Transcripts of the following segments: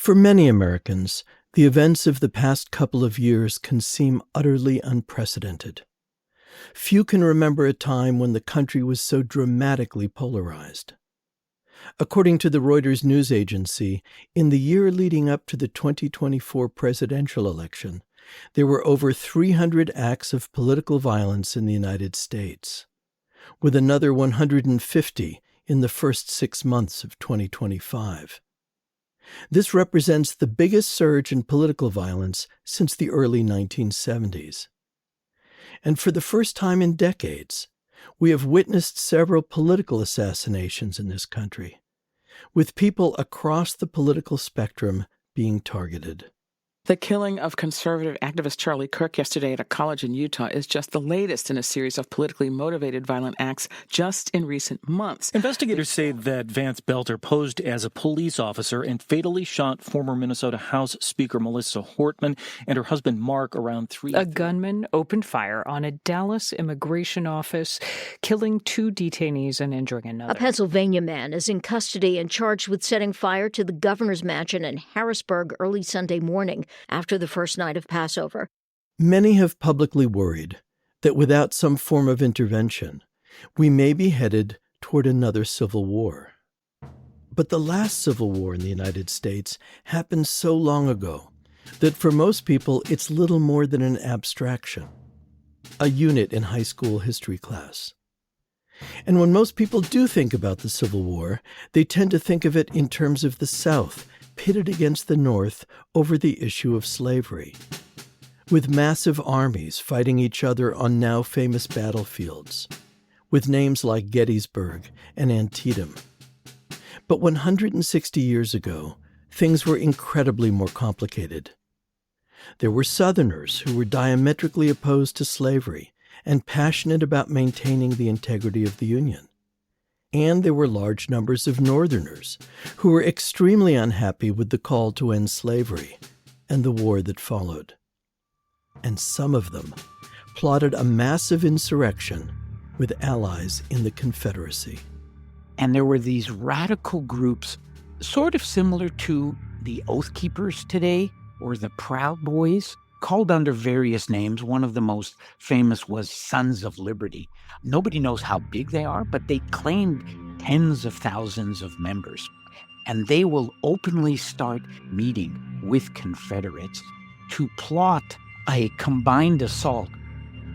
For many Americans, the events of the past couple of years can seem utterly unprecedented. Few can remember a time when the country was so dramatically polarized. According to the Reuters news agency, in the year leading up to the 2024 presidential election, there were over 300 acts of political violence in the United States, with another 150 in the first 6 months of 2025. This represents the biggest surge in political violence since the early 1970s. And for the first time in decades, we have witnessed several political assassinations in this country, with people across the political spectrum being targeted. The killing of conservative activist Charlie Kirk yesterday at a college in Utah is just the latest in a series of politically motivated violent acts just in recent months. Investigators say that Vance Belter posed as a police officer and fatally shot former Minnesota House Speaker Melissa Hortman and her husband Mark around 3. A gunman opened fire on a Dallas immigration office, killing 2 detainees and injuring another. A Pennsylvania man is in custody and charged with setting fire to the governor's mansion in Harrisburg early Sunday morning, after the first night of Passover. Many have publicly worried that without some form of intervention, we may be headed toward another civil war. But the last civil war in the United States happened so long ago that for most people it's little more than an abstraction, a unit in high school history class. And when most people do think about the Civil War, they tend to think of it in terms of the South pitted against the North over the issue of slavery, with massive armies fighting each other on now famous battlefields, with names like Gettysburg and Antietam. But 160 years ago, things were incredibly more complicated. There were Southerners who were diametrically opposed to slavery and passionate about maintaining the integrity of the Union. And there were large numbers of Northerners who were extremely unhappy with the call to end slavery and the war that followed. And some of them plotted a massive insurrection with allies in the Confederacy. And there were these radical groups, sort of similar to the Oath Keepers today, or the Proud Boys, called under various names. One of the most famous was Sons of Liberty. Nobody knows how big they are, but they claimed tens of thousands of members. And they will openly start meeting with Confederates to plot a combined assault.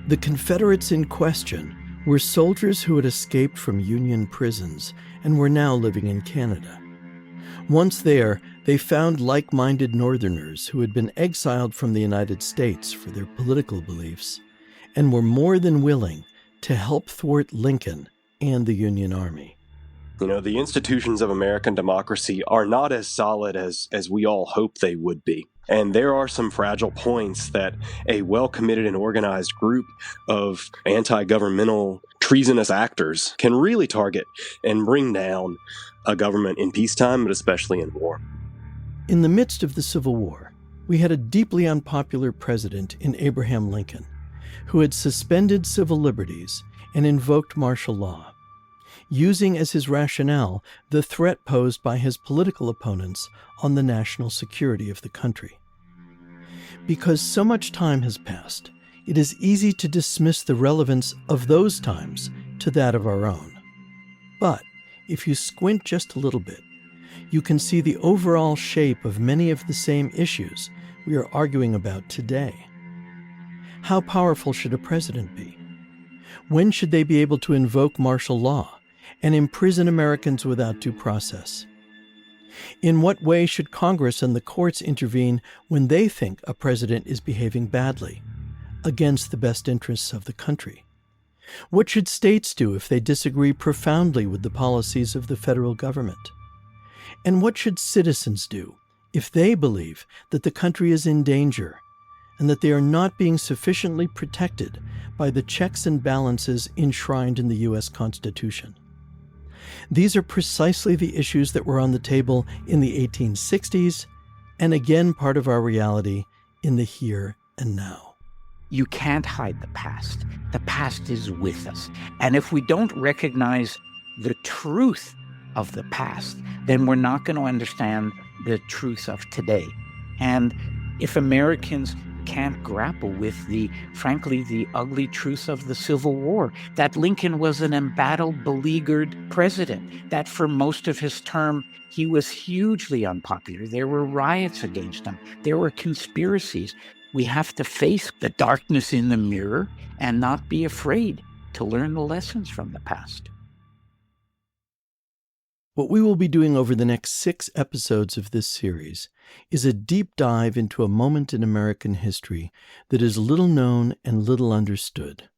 The Confederates in question were soldiers who had escaped from Union prisons and were now living in Canada. Once there, they found like-minded Northerners who had been exiled from the United States for their political beliefs and were more than willing to help thwart Lincoln and the Union Army. You know, the institutions of American democracy are not as solid as we all hope they would be. And there are some fragile points that a well-committed and organized group of anti-governmental treasonous actors can really target and bring down a government in peacetime, but especially in war. In the midst of the Civil War, we had a deeply unpopular president in Abraham Lincoln who had suspended civil liberties and invoked martial law, using as his rationale the threat posed by his political opponents on the national security of the country. Because so much time has passed, it is easy to dismiss the relevance of those times to that of our own. But if you squint just a little bit, you can see the overall shape of many of the same issues we are arguing about today. How powerful should a president be? When should they be able to invoke martial law and imprison Americans without due process? In what way should Congress and the courts intervene when they think a president is behaving badly, against the best interests of the country? What should states do if they disagree profoundly with the policies of the federal government? And what should citizens do if they believe that the country is in danger and that they are not being sufficiently protected by the checks and balances enshrined in the U.S. Constitution? These are precisely the issues that were on the table in the 1860s, and again part of our reality in the here and now. You can't hide the past. The past is with us. And if we don't recognize the truth of the past, then we're not going to understand the truth of today. And if Americans can't grapple with frankly, the ugly truth of the Civil War, that Lincoln was an embattled, beleaguered president, that for most of his term, he was hugely unpopular. There were riots against him. There were conspiracies. We have to face the darkness in the mirror and not be afraid to learn the lessons from the past. What we will be doing over the next 6 episodes of this series is a deep dive into a moment in American history that is little known and little understood,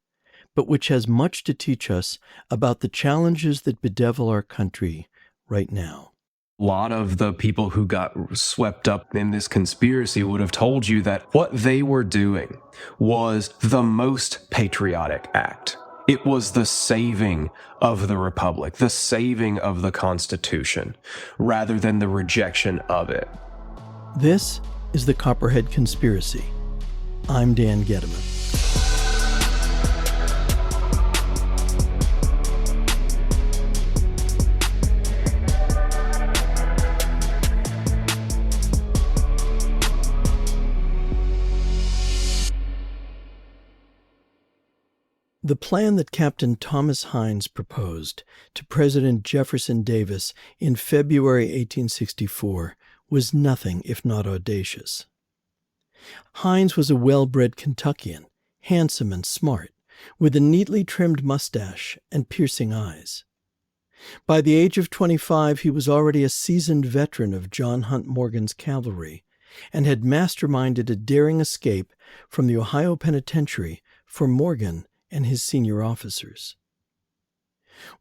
but which has much to teach us about the challenges that bedevil our country right now. A lot of the people who got swept up in this conspiracy would have told you that what they were doing was the most patriotic act. It was the saving of the Republic, the saving of the Constitution, rather than the rejection of it. This is the Copperhead Conspiracy. I'm Dan Gettleman. The plan that Captain Thomas Hines proposed to President Jefferson Davis in February 1864 was nothing if not audacious. Hines was a well-bred Kentuckian, handsome and smart, with a neatly trimmed mustache and piercing eyes. By the age of 25, he was already a seasoned veteran of John Hunt Morgan's cavalry and had masterminded a daring escape from the Ohio Penitentiary for Morgan and his senior officers.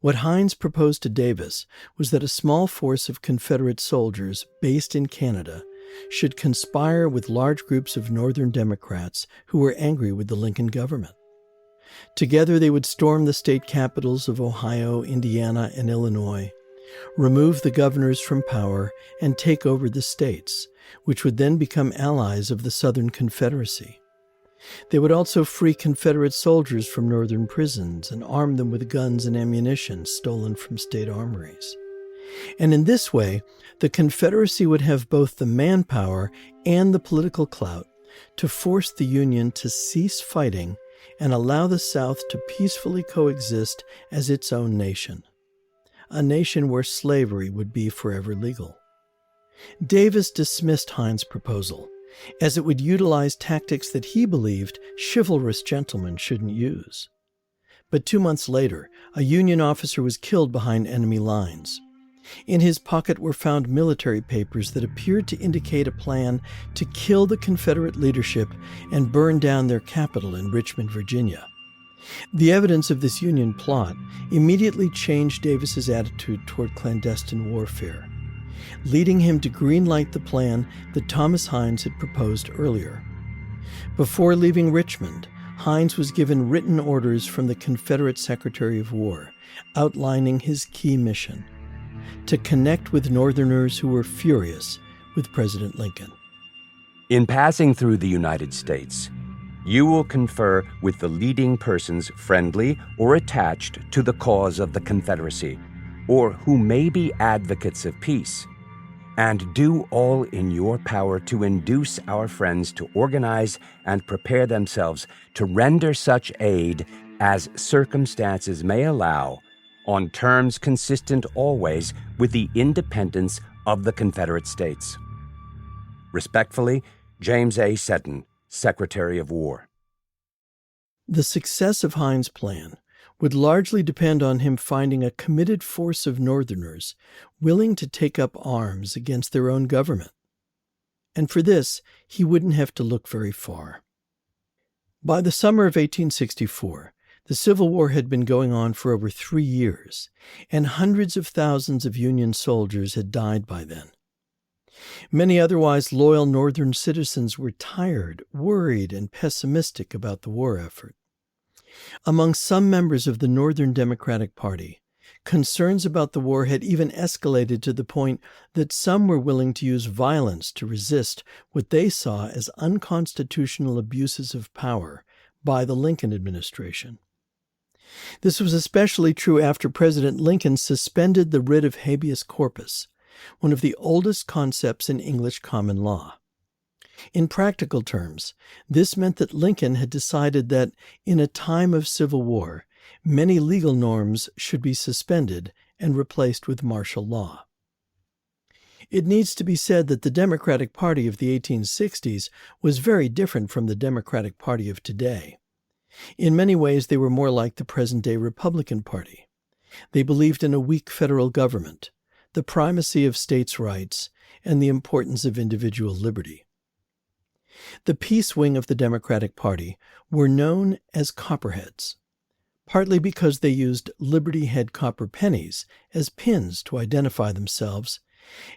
What Hines proposed to Davis was that a small force of Confederate soldiers based in Canada should conspire with large groups of Northern Democrats who were angry with the Lincoln government. Together they would storm the state capitals of Ohio, Indiana, and Illinois, remove the governors from power, and take over the states, which would then become allies of the Southern Confederacy. They would also free Confederate soldiers from Northern prisons and arm them with guns and ammunition stolen from state armories. And in this way, the Confederacy would have both the manpower and the political clout to force the Union to cease fighting and allow the South to peacefully coexist as its own nation, a nation where slavery would be forever legal. Davis dismissed Hines' proposal, as it would utilize tactics that he believed chivalrous gentlemen shouldn't use. But 2 months later, a Union officer was killed behind enemy lines. In his pocket were found military papers that appeared to indicate a plan to kill the Confederate leadership and burn down their capital in Richmond, Virginia. The evidence of this Union plot immediately changed Davis's attitude toward clandestine warfare, leading him to greenlight the plan that Thomas Hines had proposed earlier. Before leaving Richmond, Hines was given written orders from the Confederate Secretary of War outlining his key mission: to connect with Northerners who were furious with President Lincoln. In passing through the United States, you will confer with the leading persons friendly or attached to the cause of the Confederacy, or who may be advocates of peace, and do all in your power to induce our friends to organize and prepare themselves to render such aid as circumstances may allow, on terms consistent always with the independence of the Confederate States. Respectfully, James A. Seton, Secretary of War. The success of Hines' plan would largely depend on him finding a committed force of Northerners willing to take up arms against their own government. And for this, he wouldn't have to look very far. By the summer of 1864, the Civil War had been going on for over 3 years, and hundreds of thousands of Union soldiers had died by then. Many otherwise loyal Northern citizens were tired, worried, and pessimistic about the war effort. Among some members of the Northern Democratic Party, concerns about the war had even escalated to the point that some were willing to use violence to resist what they saw as unconstitutional abuses of power by the Lincoln administration. This was especially true after President Lincoln suspended the writ of habeas corpus, one of the oldest concepts in English common law. In practical terms, this meant that Lincoln had decided that in a time of civil war, many legal norms should be suspended and replaced with martial law. It needs to be said that the Democratic Party of the 1860s was very different from the Democratic Party of today. In many ways, they were more like the present-day Republican Party. They believed in a weak federal government, the primacy of states' rights, and the importance of individual liberty. The peace wing of the Democratic Party were known as Copperheads, partly because they used Liberty Head copper pennies as pins to identify themselves,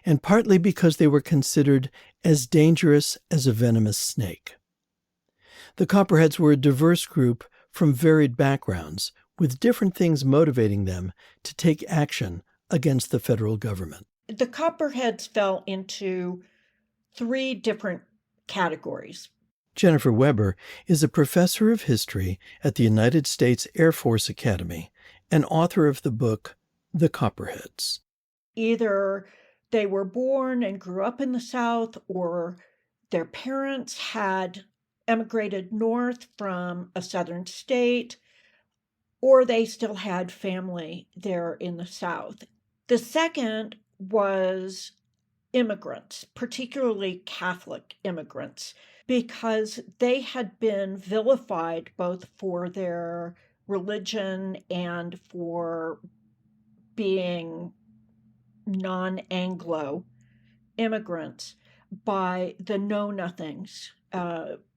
and partly because they were considered as dangerous as a venomous snake. The Copperheads were a diverse group from varied backgrounds, with different things motivating them to take action against the federal government. The Copperheads fell into 3 different categories. Jennifer Weber is a professor of history at the United States Air Force Academy and author of the book, The Copperheads. Either they were born and grew up in the South, or their parents had emigrated north from a southern state, or they still had family there in the South. The second was immigrants, particularly Catholic immigrants, because they had been vilified both for their religion and for being non-Anglo immigrants by the Know-Nothings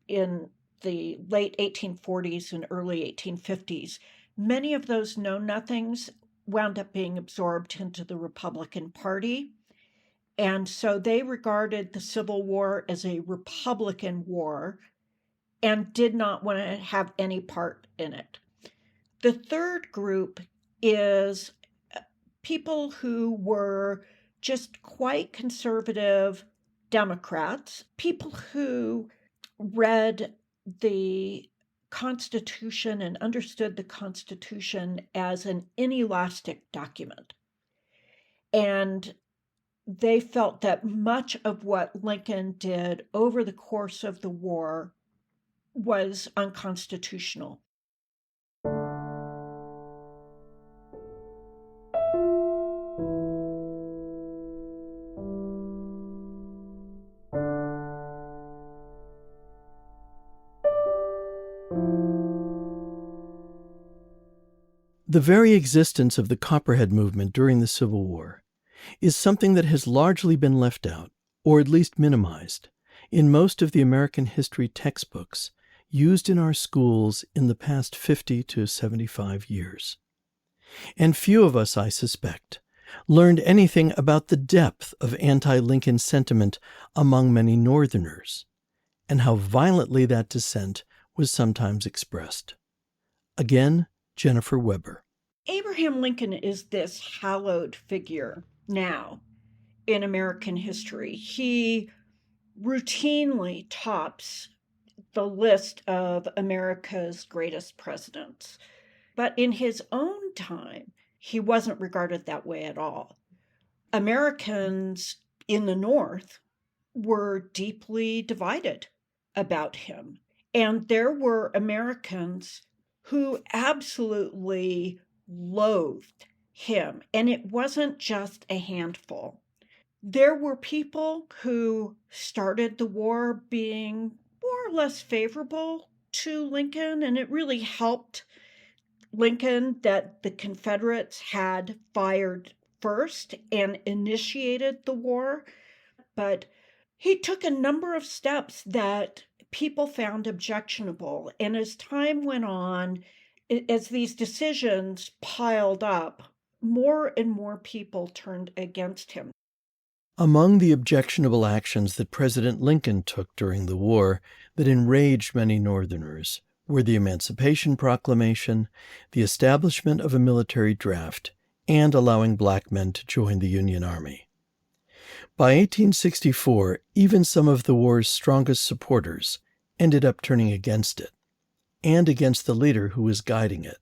in the late 1840s and early 1850s. Many of those Know-Nothings wound up being absorbed into the Republican Party. And so they regarded the Civil War as a Republican war and did not want to have any part in it. The third group is people who were just quite conservative Democrats, people who read the Constitution and understood the Constitution as an inelastic document. And they felt that much of what Lincoln did over the course of the war was unconstitutional. The very existence of the Copperhead movement during the Civil War is something that has largely been left out, or at least minimized, in most of the American history textbooks used in our schools in the past 50 to 75 years. And few of us, I suspect, learned anything about the depth of anti-Lincoln sentiment among many Northerners, and how violently that dissent was sometimes expressed. Again, Jennifer Weber. Abraham Lincoln is this hallowed figure now in American history. He routinely tops the list of America's greatest presidents. But in his own time, he wasn't regarded that way at all. Americans in the North were deeply divided about him. And there were Americans who absolutely loathed him. And it wasn't just a handful. There were people who started the war being more or less favorable to Lincoln, and it really helped Lincoln that the Confederates had fired first and initiated the war. But he took a number of steps that people found objectionable. And as time went on, as these decisions piled up, more and more people turned against him. Among the objectionable actions that President Lincoln took during the war that enraged many Northerners were the Emancipation Proclamation, the establishment of a military draft, and allowing black men to join the Union Army. By 1864, even some of the war's strongest supporters ended up turning against it, and against the leader who was guiding it.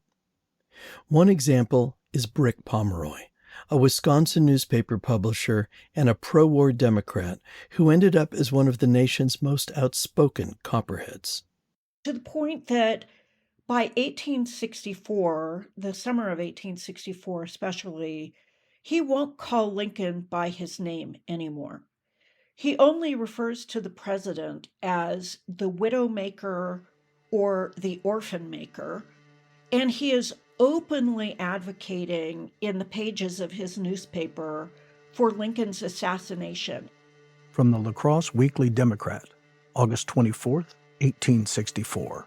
One example is Brick Pomeroy, a Wisconsin newspaper publisher and a pro-war Democrat who ended up as one of the nation's most outspoken Copperheads. To the point that by 1864, the summer of 1864 especially, he won't call Lincoln by his name anymore. He only refers to the president as the widow maker or the orphan maker, and he is openly advocating in the pages of his newspaper for Lincoln's assassination. From the La Crosse Weekly Democrat, August 24th, 1864.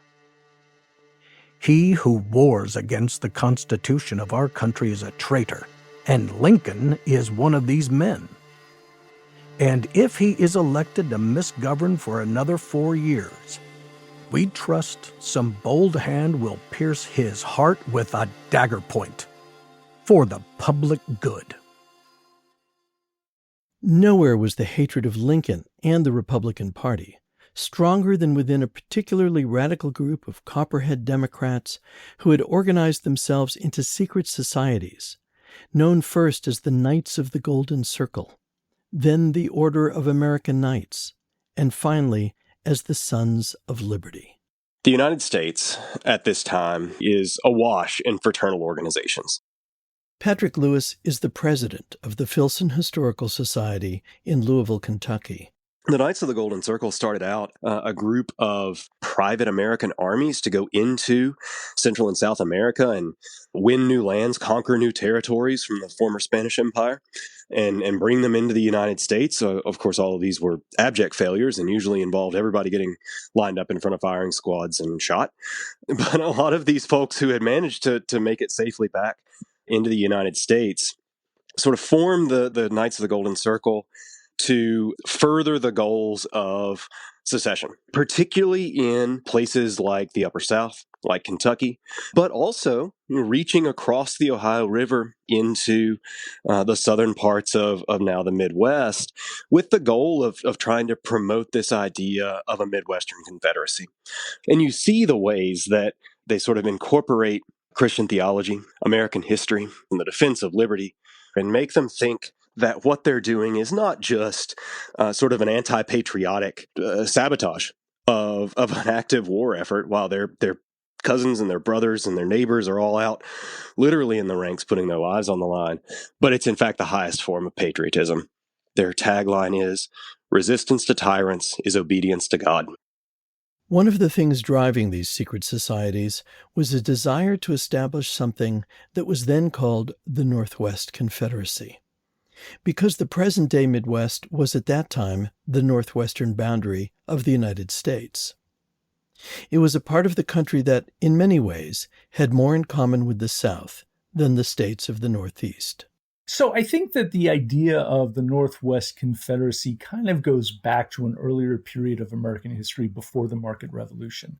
He who wars against the Constitution of our country is a traitor, and Lincoln is one of these men. And if he is elected to misgovern for another 4 years, we trust some bold hand will pierce his heart with a dagger point for the public good. Nowhere was the hatred of Lincoln and the Republican Party stronger than within a particularly radical group of Copperhead Democrats who had organized themselves into secret societies, known first as the Knights of the Golden Circle, then the Order of American Knights, and finally as the Sons of Liberty. The United States at this time is awash in fraternal organizations. Patrick Lewis is the president of the Filson Historical Society in Louisville, Kentucky. The Knights of the Golden Circle started out a group of private American armies to go into Central and South America and win new lands, conquer new territories from the former Spanish Empire, and bring them into the United States. So, of course, all of these were abject failures and usually involved everybody getting lined up in front of firing squads and shot. But a lot of these folks who had managed to make it safely back into the United States sort of formed the Knights of the Golden Circle to further the goals of secession, particularly in places like the Upper South, like Kentucky, but also reaching across the Ohio River into the southern parts of now the Midwest, with the goal of trying to promote this idea of a Midwestern Confederacy. And you see the ways that they sort of incorporate Christian theology, American history, and the defense of liberty, and make them think that what they're doing is not just sort of an anti-patriotic sabotage of an active war effort while their cousins and their brothers and their neighbors are all out literally in the ranks putting their lives on the line, but it's in fact the highest form of patriotism. Their tagline is, "Resistance to tyrants is obedience to God." One of the things driving these secret societies was a desire to establish something that was then called the Northwest Confederacy. Because the present-day Midwest was at that time the northwestern boundary of the United States. It was a part of the country that, in many ways, had more in common with the South than the states of the Northeast. So I think that the idea of the Northwest Confederacy kind of goes back to an earlier period of American history before the Market Revolution.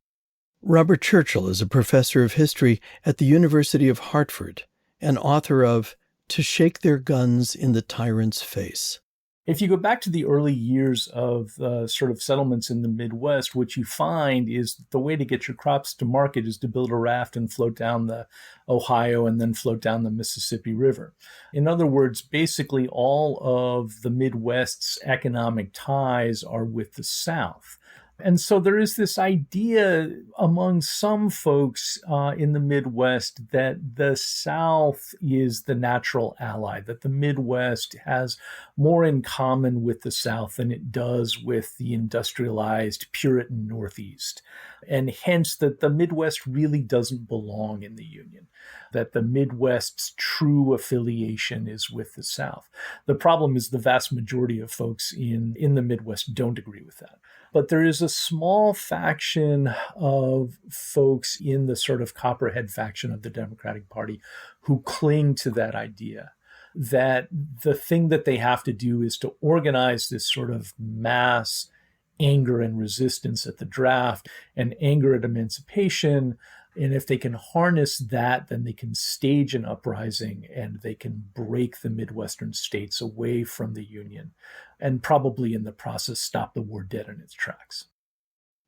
Robert Churchill is a professor of history at the University of Hartford and author of To Shake Their Guns in the Tyrant's Face. If you go back to the early years of sort of settlements in the Midwest, what you find is the way to get your crops to market is to build a raft and float down the Ohio and then float down the Mississippi River. In other words, basically all of the Midwest's economic ties are with the South. And so there is this idea among some folks in the Midwest that the South is the natural ally, that the Midwest has more in common with the South than it does with the industrialized Puritan Northeast. And hence that the Midwest really doesn't belong in the Union, that the Midwest's true affiliation is with the South. The problem is the vast majority of folks in the Midwest don't agree with that. But there is a small faction of folks in the sort of Copperhead faction of the Democratic Party who cling to that idea, that the thing that they have to do is to organize this sort of mass anger and resistance at the draft and anger at emancipation. And if they can harness that, then they can stage an uprising and they can break the Midwestern states away from the Union and probably in the process stop the war dead in its tracks.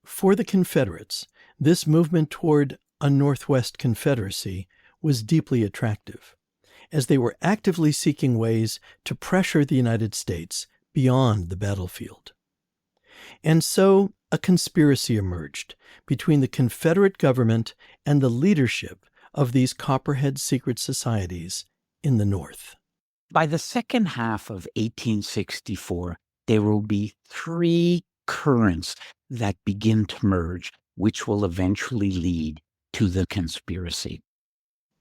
For the Confederates, this movement toward a Northwest Confederacy was deeply attractive. as they were actively seeking ways to pressure the United States beyond the battlefield. And so a conspiracy emerged between the Confederate government and the leadership of these Copperhead secret societies in the North. By the second half of 1864, there will be three currents that begin to merge, which will eventually lead to the conspiracy.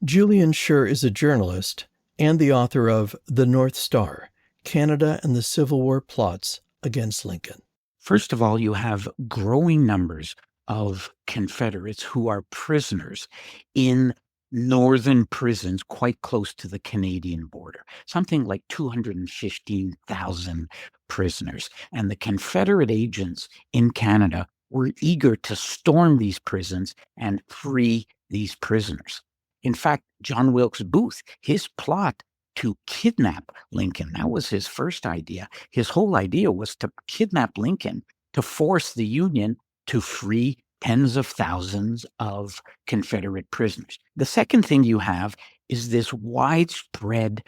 Julian Schur is a journalist and the author of The North Star, Canada and the Civil War Plots Against Lincoln. First of all, you have growing numbers of Confederates who are prisoners in northern prisons quite close to the Canadian border, something like 215,000 prisoners. And the Confederate agents in Canada were eager to storm these prisons and free these prisoners. In fact, John Wilkes Booth, his plot to kidnap Lincoln, that was his first idea. His whole idea was to kidnap Lincoln to force the Union to free tens of thousands of Confederate prisoners. The second thing you have is this widespread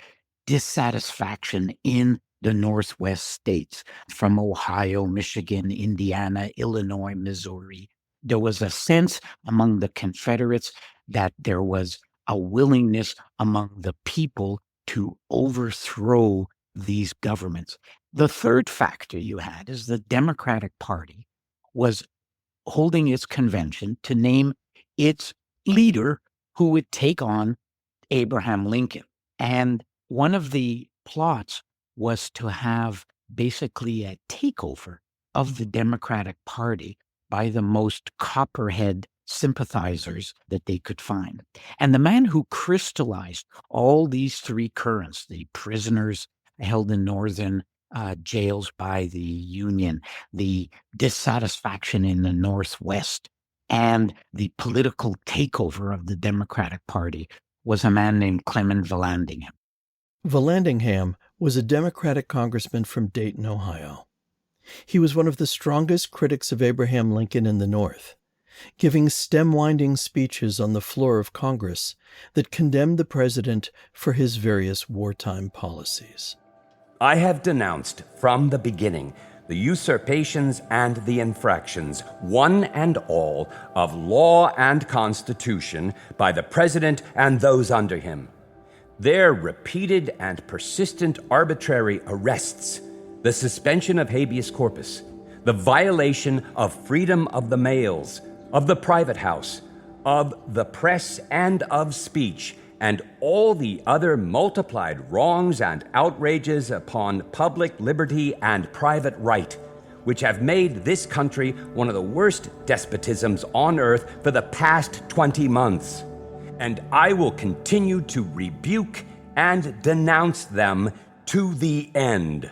dissatisfaction in the Northwest states, from Ohio, Michigan, Indiana, Illinois, Missouri. There was a sense among the Confederates that there was a willingness among the people to overthrow these governments. The third factor you had is the Democratic Party was holding its convention to name its leader who would take on Abraham Lincoln. And one of the plots was to have basically a takeover of the Democratic Party by the most Copperhead sympathizers that they could find. And the man who crystallized all these three currents, the prisoners held in northern jails by the Union, the dissatisfaction in the Northwest, and the political takeover of the Democratic Party, was a man named Clement Vallandigham. Vallandigham was a Democratic congressman from Dayton, Ohio. He was one of the strongest critics of Abraham Lincoln in the North, giving stem-winding speeches on the floor of Congress that condemned the president for his various wartime policies. I have denounced from the beginning the usurpations and the infractions, one and all, of law and constitution by the president and those under him. Their repeated and persistent arbitrary arrests, the suspension of habeas corpus, the violation of freedom of the mails, of the private house, of the press and of speech, and all the other multiplied wrongs and outrages upon public liberty and private right, which have made this country one of the worst despotisms on earth for the past 20 months. And I will continue to rebuke and denounce them to the end.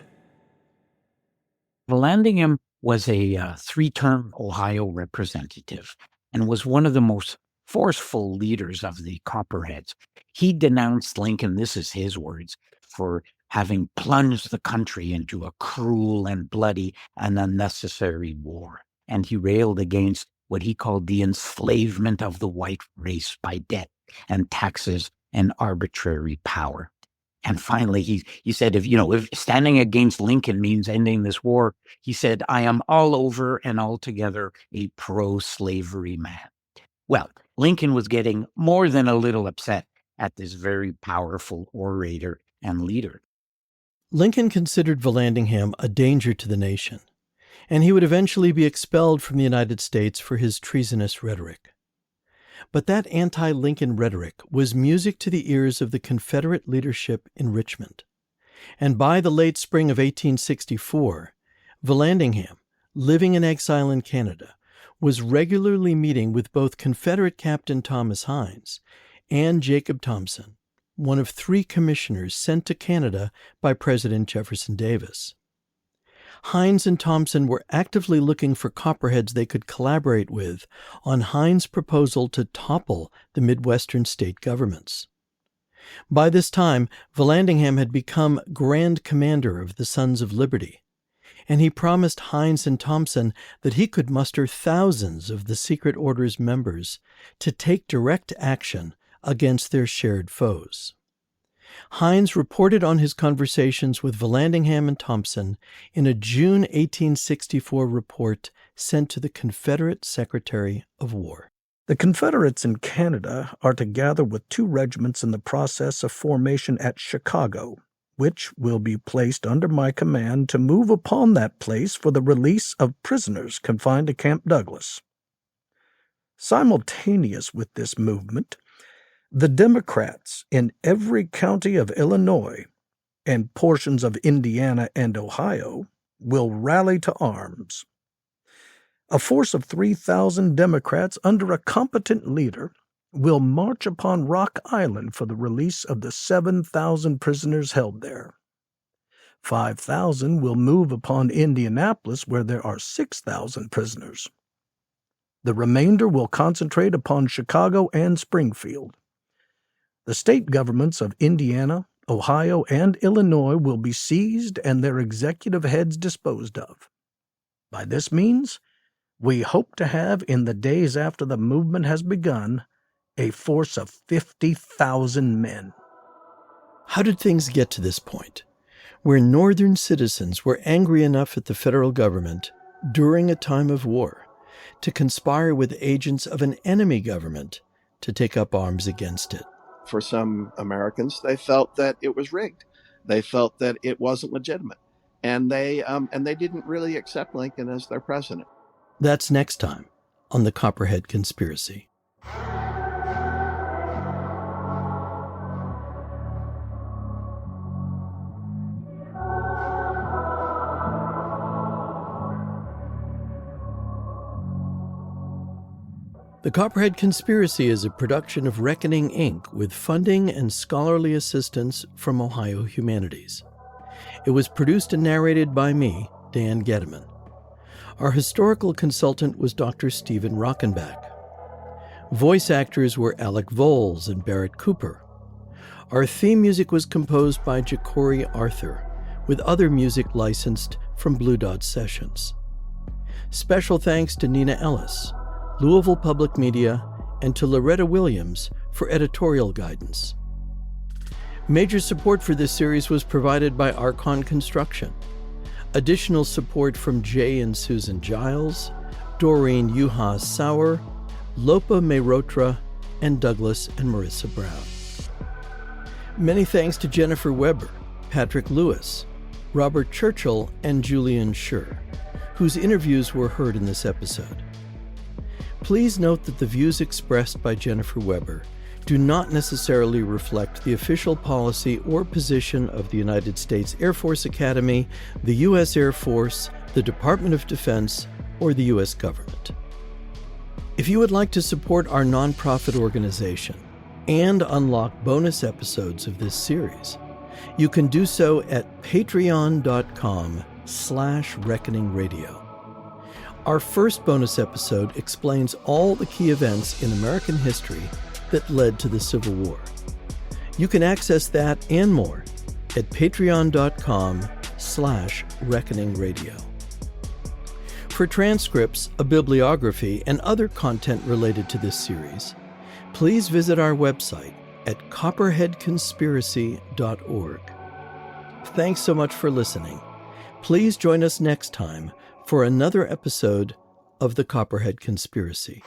Vallandigham was a three-term Ohio representative and was one of the most forceful leaders of the Copperheads. He denounced Lincoln, this is his words, for having plunged the country into a cruel and bloody and unnecessary war. And he railed against what he called the enslavement of the white race by debt and taxes and arbitrary power. And finally, he said, if standing against Lincoln means ending this war, he said, I am all over and altogether a pro-slavery man. Well, Lincoln was getting more than a little upset at this very powerful orator and leader. Lincoln considered Vallandigham a danger to the nation, and he would eventually be expelled from the United States for his treasonous rhetoric. But that anti-Lincoln rhetoric was music to the ears of the Confederate leadership in Richmond. And by the late spring of 1864, Vallandigham, living in exile in Canada, was regularly meeting with both Confederate Captain Thomas Hines and Jacob Thompson, one of three commissioners sent to Canada by President Jefferson Davis. Hines and Thompson were actively looking for Copperheads they could collaborate with on Hines' proposal to topple the Midwestern state governments. By this time, Vallandigham had become Grand Commander of the Sons of Liberty, and he promised Hines and Thompson that he could muster thousands of the Secret Order's members to take direct action against their shared foes. Hines reported on his conversations with Vallandigham and Thompson in a June 1864 report sent to the Confederate Secretary of War. The Confederates in Canada are to gather with 2 regiments in the process of formation at Chicago, which will be placed under my command to move upon that place for the release of prisoners confined to Camp Douglas. Simultaneous with this movement, the Democrats in every county of Illinois and portions of Indiana and Ohio will rally to arms. A force of 3,000 Democrats under a competent leader will march upon Rock Island for the release of the 7,000 prisoners held there. 5,000 will move upon Indianapolis, where there are 6,000 prisoners. The remainder will concentrate upon Chicago and Springfield. The state governments of Indiana, Ohio, and Illinois will be seized and their executive heads disposed of. By this means, we hope to have, in the days after the movement has begun, a force of 50,000 men. How did things get to this point, where Northern citizens were angry enough at the federal government during a time of war to conspire with agents of an enemy government to take up arms against it? For some Americans, they felt that it was rigged. They felt that it wasn't legitimate, and they didn't really accept Lincoln as their president. That's next time on the Copperhead Conspiracy. The Copperhead Conspiracy is a production of Reckoning, Inc., with funding and scholarly assistance from Ohio Humanities. It was produced and narrated by me, Dan Gediman. Our historical consultant was Dr. Stephen Rockenbach. Voice actors were Alec Voles and Barrett Cooper. Our theme music was composed by Ja'Cory Arthur, with other music licensed from Blue Dot Sessions. Special thanks to Nina Ellis, Louisville Public Media, and to Loretta Williams for editorial guidance. Major support for this series was provided by Archon Construction. Additional support from Jay and Susan Giles, Doreen Juha Sauer, Lopa Mehrotra, and Douglas and Marissa Brown. Many thanks to Jennifer Weber, Patrick Lewis, Robert Churchill, and Julian Schur, whose interviews were heard in this episode. Please note that the views expressed by Jennifer Weber do not necessarily reflect the official policy or position of the United States Air Force Academy, the U.S. Air Force, the Department of Defense, or the U.S. government. If you would like to support our nonprofit organization and unlock bonus episodes of this series, you can do so at patreon.com/reckoningradio. Our first bonus episode explains all the key events in American history that led to the Civil War. You can access that and more at patreon.com/reckoningradio. For transcripts, a bibliography, and other content related to this series, please visit our website at copperheadconspiracy.org. Thanks so much for listening. Please join us next time for another episode of the Copperhead Conspiracy.